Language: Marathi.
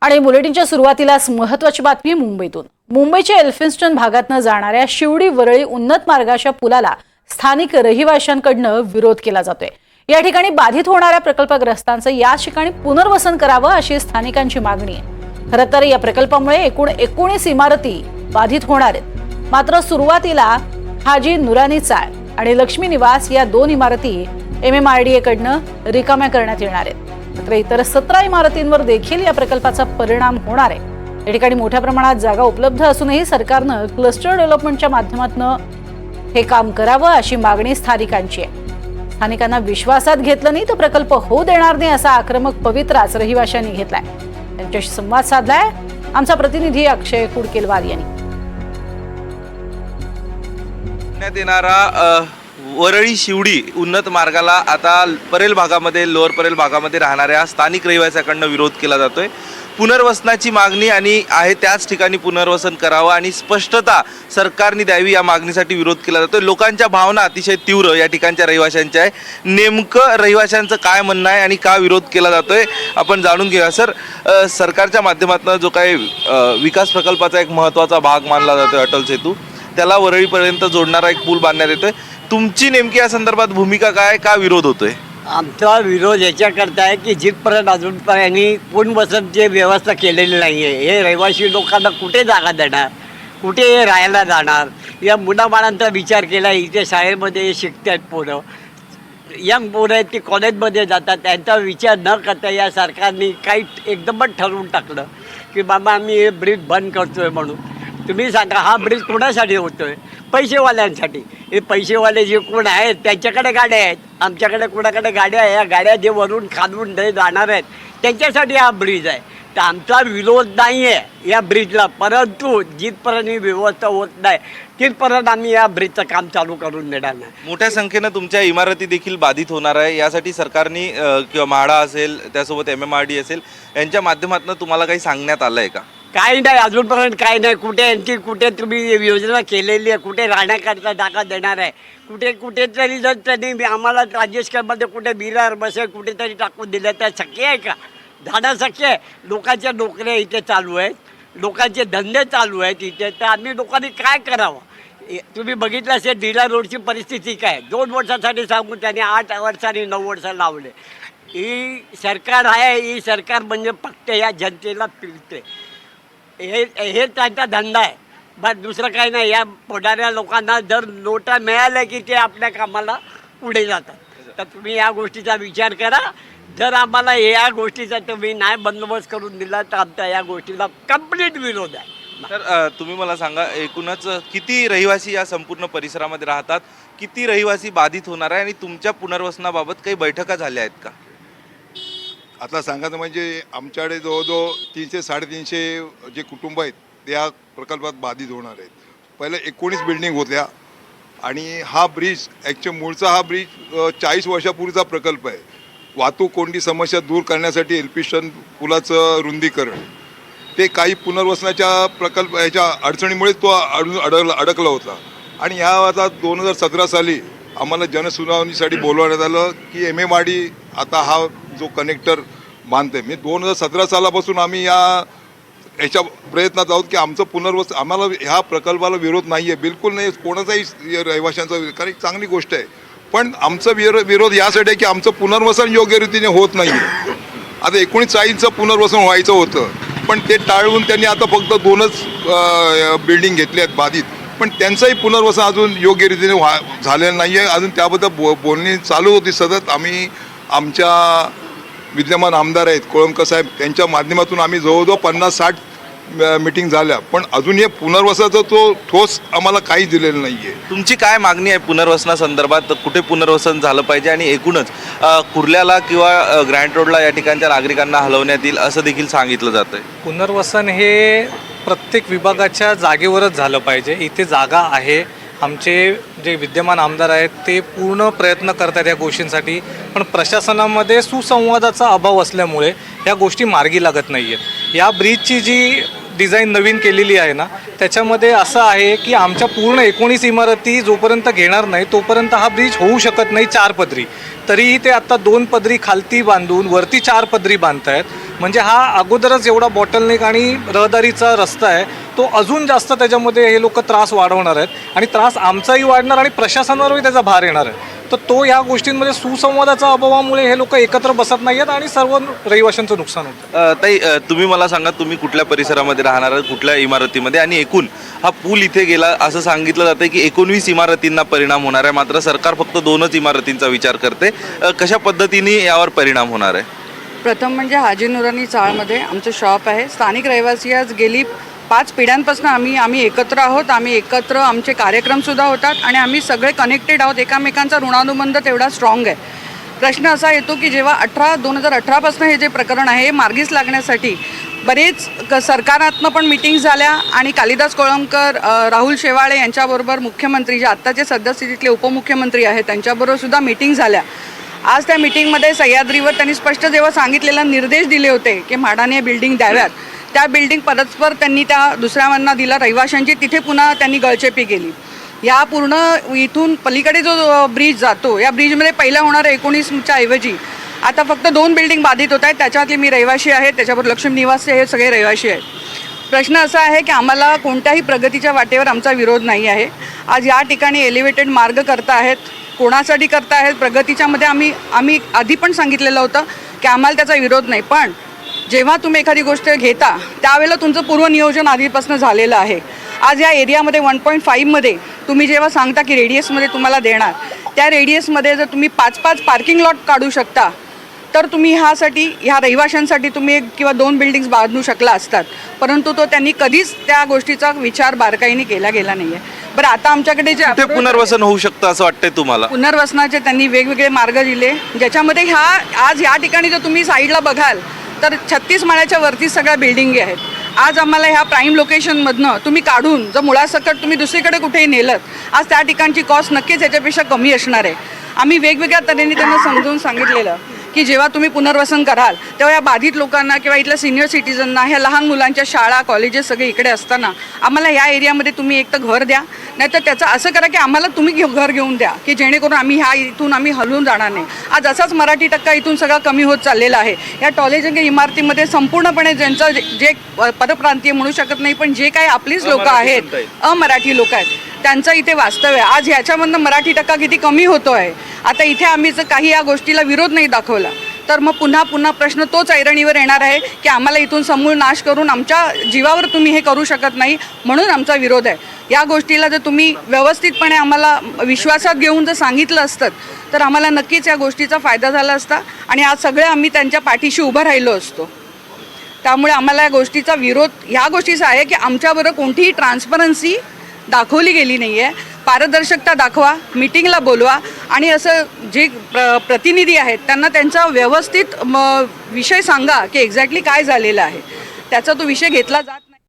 आणि बुलेटिनच्या सुरुवातीलाच महत्त्वाची बातमी मुंबईतून। मुंबईच्या एल्फिन्स्टन भागातून जाणाऱ्या शिवडी वरळी उन्नत मार्गाच्या पुलाला स्थानिक रहिवाशांकडून विरोध केला जातोय। या ठिकाणी बाधित होणाऱ्या प्रकल्पग्रस्तांचं या ठिकाणी पुनर्वसन करावं अशी स्थानिकांची मागणी आहे। खरं तर या प्रकल्पामुळे एकूण 19 इमारती बाधित होणार आहेत। मात्र सुरुवातीला हाजी नुरानी चाळ आणि लक्ष्मी निवास या 2 इमारती MMRDA कडून रिकाम्या करण्यात येणार आहेत। मात्र इतर 17 इमारतींवर देखील या प्रकल्पाचा परिणाम होणार आहे। या ठिकाणी मोठ्या प्रमाणात जागा उपलब्ध असूनही सरकारनं क्लस्टर डेव्हलपमेंटच्या माध्यमातून हे काम करावं अशी मागणी स्थानिकांची आहे। स्थानिकांना विश्वासात घेतलं नाही तर प्रकल्प होऊ देणार नाही असा आक्रमक पवित्राच रहिवाशांनी घेतलाय। त्यांच्याशी संवाद साधलाय आमचा प्रतिनिधी अक्षय कुडकेलवार यांनी। येणारा वरळी शिवडी उन्नत मार्गाला आता परेल भागामध्ये लोअर परेल भागामध्ये राहणाऱ्या स्थानिक रहिवाशांकडून विरोध केला जातोय। पुनर्वसनाची मागणी आणि आहे त्याच ठिकाणी पुनर्वसन करावं आणि स्पष्टता सरकारने द्यावी या मागणीसाठी विरोध केला जातोय। लोकांच्या भावना अतिशय तीव्र या ठिकाणच्या रहिवाशांच्या आहे। नेमकं रहिवाशांचं काय म्हणणं आहे आणि का विरोध केला जातोय आपण जाणून घेऊया। सर, सरकारच्या माध्यमातून जो काही विकास प्रकल्पाचा एक महत्त्वाचा भाग मानला जातोय अटल सेतू, त्याला वरळीपर्यंत जोडणारा एक पूल बांधण्यात येतोय। तुमची नेमकी या संदर्भात भूमिका काय, का विरोध होतोय? आमचा विरोध याच्याकरता आहे की जिथपर्यंत अजूनपर्यंत पुनर्वसनची व्यवस्था केलेली नाही आहे। हे रहिवासी लोकांना कुठे जागा देणार, कुठे राहायला जाणार? या मुलाबाळांचा विचार केला। इथे शाळेमध्ये शिकतात पोरं, यंग पोरं आहेत, ती कॉलेजमध्ये जातात। त्यांचा विचार न करता या सरकारने काही एकदमच ठरवून टाकलं की बाबा आम्ही हे ब्रिज बंद करतोय म्हणून। तुम्ही सांगा हा ब्रिज कोणासाठी होतोय? पैसेवाल्यांसाठी। हे पैसेवाले जे कोण आहेत त्यांच्याकडे गाड्या आहेत, आमच्याकडे कोणाकडे गाड्या आहे? या गाड्या जे वरून खालून जाणार आहेत त्यांच्यासाठी हा ब्रिज आहे। तर आमचा विरोध नाही आहे या ब्रिजला, परंतु जिथपर्यंत ही व्यवस्था होत नाही तिथपर्यंत आम्ही या ब्रिजचं काम चालू करून देणार नाही। मोठ्या संख्येनं तुमच्या इमारती देखील बाधित होणार आहे। यासाठी सरकारने किंवा म्हाडा असेल त्यासोबत MMRDA असेल यांच्या माध्यमातून तुम्हाला काही सांगण्यात आलंय का? काही नाही, अजूनपर्यंत काही नाही। कुठे तुम्ही योजना केलेली आहे? कुठे राहण्याकरता जागा देणार आहे? कुठेतरी जर त्यांनी आम्हाला राजेशकडमध्ये कुठे बिरार बसेल कुठेतरी टाकून दिलं तर शक्य आहे का? जाणं शक्य आहे? लोकांच्या नोकऱ्या इथे चालू आहेत, लोकांचे धंदे चालू आहेत इथे, तर आम्ही लोकांनी काय करावं? तुम्ही बघितलं असेल दिला रोडची परिस्थिती काय। 2 वर्षासाठी सांगून त्यांनी 8 वर्षांनी 9 वर्ष लावले। ही सरकार आहे, ही सरकार म्हणजे फक्त या जनतेला पिळते। हे त्यांचा धंदा आहे, बस दुसरं काही नाही। या पोटाऱ्या लोकांना जर नोटा मिळाल्या की ते आपल्या कामाला पुढे जातात। तर तुम्ही या गोष्टीचा विचार करा। जर आम्हाला या गोष्टीचा तुम्ही नाही बंदोबस्त करून दिला तर आमचा या गोष्टीला कंप्लीट विरोध आहे। तर तुम्ही मला सांगा, एकूणच किती रहिवासी या संपूर्ण परिसरामध्ये राहतात, किती रहिवासी बाधित होणार आहे आणि तुमच्या पुनर्वसनाबाबत काही बैठका झाल्या आहेत का? आता सांगायचं म्हणजे आमच्याकडे जवळजवळ 300-350 जे कुटुंब आहेत ते या प्रकल्पात बाधित होणार आहेत। पहिले 19 बिल्डिंग होत्या आणि हा ब्रिज मूळचा हा ब्रिज 40 वर्षापूर्वीचा प्रकल्प आहे। वाहतूक कोंडी समस्या दूर करण्यासाठी एल्फिन्स्टन पुलाचं रुंदीकरण, ते काही पुनर्वसनाच्या ह्याच्या अडचणीमुळे तो अडकला होता। आणि ह्या आता 2017 साली आम्हाला जनसुनावणीसाठी बोलवण्यात आलं की MMRDA आता हा जो कनेक्टर बांधते। मी 2017 सालापासून आम्ही याच्या प्रयत्नात आहोत की आमचं पुनर्वसन, आम्हाला ह्या प्रकल्पाला विरोध नाही आहे, बिलकुल नाही कोणाचाही रहिवाशांचा, कारण एक चांगली गोष्ट आहे। पण आमचं विरोध यासाठी आहे की आमचं पुनर्वसन योग्य रीतीने होत नाही आहे। आता 1940चं पुनर्वसन व्हायचं होतं पण ते टाळून त्यांनी आता फक्त 2च बिल्डिंग घेतले आहेत बाधित, पण त्यांचंही पुनर्वसन अजून योग्य रीतीने झालेलं नाही आहे। अजून त्याबद्दल बोलणी चालू होती सतत। आम्ही आमच्या विद्यमान आमदार आहेत कोळंबकर साहेब, त्यांच्या माध्यमातून आम्ही जवळजवळ 50-60 मीटिंग झाल्या, पण अजून हे पुनर्वसनाचं तो ठोस आम्हाला काही दिलेलं नाही आहे। तुमची काय मागणी आहे पुनर्वसनासंदर्भात? कुठे पुनर्वसन झालं पाहिजे आणि एकूणच कुर्ल्याला किंवा ग्रँड रोडला या ठिकाणच्या नागरिकांना हलवण्यात येईल असं देखील सांगितलं जातं आहे। पुनर्वसन हे प्रत्येक विभागाच्या जागेवरच झालं पाहिजे। इथे जागा आहे, आमचे जे विद्यमान आमदार आहेत ते पूर्ण प्रयत्न करतात या गोष्टींसाठी, पण प्रशासनामध्ये सुसंवादाचा अभाव असल्यामुळे या गोष्टी मार्गी लागत नाही आहेत। या ब्रिजची जी डिझाईन नवीन केलेली आहे ना, त्याच्यामध्ये असं आहे की आमच्या पूर्ण 19 इमारती जोपर्यंत घेणार नाही तोपर्यंत हा ब्रिज होऊ शकत नाही 4 पदरी। तरीही ते आता 2 पदरी खालती बांधून वरती 4 पदरी बांधतायत। म्हणजे हा अगोदरच एवढा बॉटलनेक आणि रहदारीचा रस्ता आहे, तो अजून जास्त त्याच्यामध्ये हे लोक त्रास वाढवणार आहेत आणि त्रास आमचाही वाढणार आणि प्रशासनावरही त्याचा भार येणार आहे. तर तो या गोष्टींमध्ये सुसंवादाच्या अभावामुळे हे लोक एकत्र बसत नाही आहेत आणि सर्व रहिवाशांचं नुकसान होतं. ताई, तुम्ही मला सांगा, तुम्ही कुठल्या परिसरामध्ये राहणार आहात, कुठल्या इमारतीमध्ये, आणि एकूण हा पूल इथे गेला असं सांगितलं जातं की 19 इमारतींना परिणाम होणार आहे, मात्र सरकार फक्त 2च इमारतींचा विचार करते. कशा पद्धतीने यावर परिणाम होणार आहे? प्रथम म्हणजे हाजी नुरानी चाळमध्ये आमचं शॉप आहे. स्थानिक रहिवासी आज गेली 5 पिढ्यांपासून आम्ही एकत्र आहोत. आम्ही एकत्र आमचे कार्यक्रमसुद्धा होतात आणि आम्ही सगळे कनेक्टेड आहोत. एकमेकांचा ऋणानुबंध तेवढा स्ट्रॉंग आहे. प्रश्न असा येतो की जेव्हा 2018पासून हे जे प्रकरण आहे हे मार्गीस लागण्यासाठी बरेच सरकारातनं पण मिटिंग्स झाल्या आणि कालिदास कोळंबकर, राहुल शेवाळे यांच्याबरोबर मुख्यमंत्री जे आत्ताचे सद्यस्थितीतले उपमुख्यमंत्री आहेत त्यांच्याबरोबर सुद्धा मिटिंग झाल्या. आज त्या मिटिंगमध्ये सह्याद्रीवर त्यांनी स्पष्ट जेव्हा सांगितलेला निर्देश दिले होते की म्हाडाने बिल्डिंग द्याव्यात, त्या बिल्डिंग परस्पर त्यांनी त्या दुसऱ्यांना दिला रहिवाशांची. तिथे पुन्हा त्यांनी गळचेपी केली. या पूर्ण इथून पलीकडे जो ब्रिज जातो, या ब्रिजमध्ये पहिला होणाऱ्या 19च्या ऐवजी आता फक्त 2 बिल्डिंग बाधित होत आहेत. त्याच्यातली मी रहिवाशी आहे, त्याच्याबरोबर लक्ष्मी निवासी हे सगळे रहिवाशी आहेत. प्रश्न असा आहे की आम्हाला कोणत्याही प्रगतीच्या वाटेवर आमचा विरोध नाही आहे. आज या ठिकाणी एलिव्हेटेड मार्ग करता आहेत, कोणासाठी करता आहेत? प्रगतीच्यामध्ये आम्ही आधी पण सांगितलेलं होतं की आम्हाला त्याचा विरोध नाही, पण जेव्हा तुम्ही एखादी गोष्ट घेता त्यावेळेला तुमचं पूर्वनियोजन आधीपासून झालेलं आहे. आज या एरियामध्ये 1.5मध्ये तुम्ही जेव्हा सांगता की रेडियसमध्ये तुम्हाला देणार, त्या रेडियसमध्ये जर तुम्ही 5-5 पार्किंग लॉट काढू शकता तर तुम्ही ह्या रहिवाशांसाठी तुम्ही 1 किंवा 2 बिल्डिंग्स बांधू शकला असतात. परंतु तो त्यांनी कधीच त्या गोष्टीचा विचार बारकाईने केला गेला नाही आहे. बरं, आता आमच्याकडे जे ते पुनर्वसन होऊ शकतं असं वाटतंय तुम्हाला? पुनर्वसनाचे त्यांनी वेगवेगळे मार्ग दिले, ज्याच्यामध्ये आज या ठिकाणी जर तुम्ही साईडला बघाल तर 36 माळ्याच्या वरती सगळ्या बिल्डिंगी आहेत. आज आम्हाला ह्या प्राईम लोकेशनमधनं तुम्ही काढून जर मुळासकट तुम्ही दुसरीकडे कुठेही नेलं, आज त्या ठिकाणची कॉस्ट नक्कीच याच्यापेक्षा कमी असणार आहे. आम्ही वेगवेगळ्या तऱ्हेने त्यांना समजून सांगितलेलं की जेव्हा तुम्ही पुनर्वसन कराल तेव्हा या बाधित लोकांना किंवा इथल्या सिनियर सिटीजनना, ह्या लहान मुलांच्या शाळा कॉलेजेस सगळे इकडे असताना आम्हाला या एरियामध्ये तुम्ही एक तर घर द्या, नाहीतर त्याचं असं करा की आम्हाला तुम्ही घर घेऊन द्या की जेणेकरून इथून आम्ही हलवून जाणार नाही. आज असाच मराठी टक्का इथून सगळा कमी होत चाललेला आहे. या टॉलेजंग इमारतीमध्ये संपूर्णपणे ज्यांचं जे परप्रांतीय म्हणू शकत नाही, पण जे काही आपलीच लोक आहेत, अमराठी लोक आहेत, त्यांचं इथे वास्तव्य आहे. आज ह्याच्यामधनं मराठी टक्का किती कमी होतो आहे. आता इथे आम्ही जर काही या गोष्टीला विरोध नाही दाखवला तर मग पुन्हा प्रश्न तोच ऐरणीवर येणार आहे की आम्हाला इथून समूळ नाश करून आमच्या जीवावर तुम्ही हे करू शकत नाही, म्हणून आमचा विरोध आहे. या गोष्टीला जर तुम्ही व्यवस्थितपणे आम्हाला विश्वासात घेऊन जर सांगितलं असतं तर आम्हाला नक्कीच या गोष्टीचा फायदा झाला असता आणि आज सगळे आम्ही त्यांच्या पाठीशी उभं राहिलो असतो. त्यामुळे आम्हाला या गोष्टीचा विरोध ह्या गोष्टीचा आहे की आमच्याबरोबर कोणतीही ट्रान्सपरन्सी दाखवली गेली नाही आहे. पारदर्शकता दाखवा, मीटिंगला बोलवा आणि असं जे प्रतिनिधी आहेत त्यांना त्यांचा व्यवस्थित विषय सांगा की एक्झॅक्टली काय झालेलं आहे. त्याचा तो विषय घेतला जात नाही.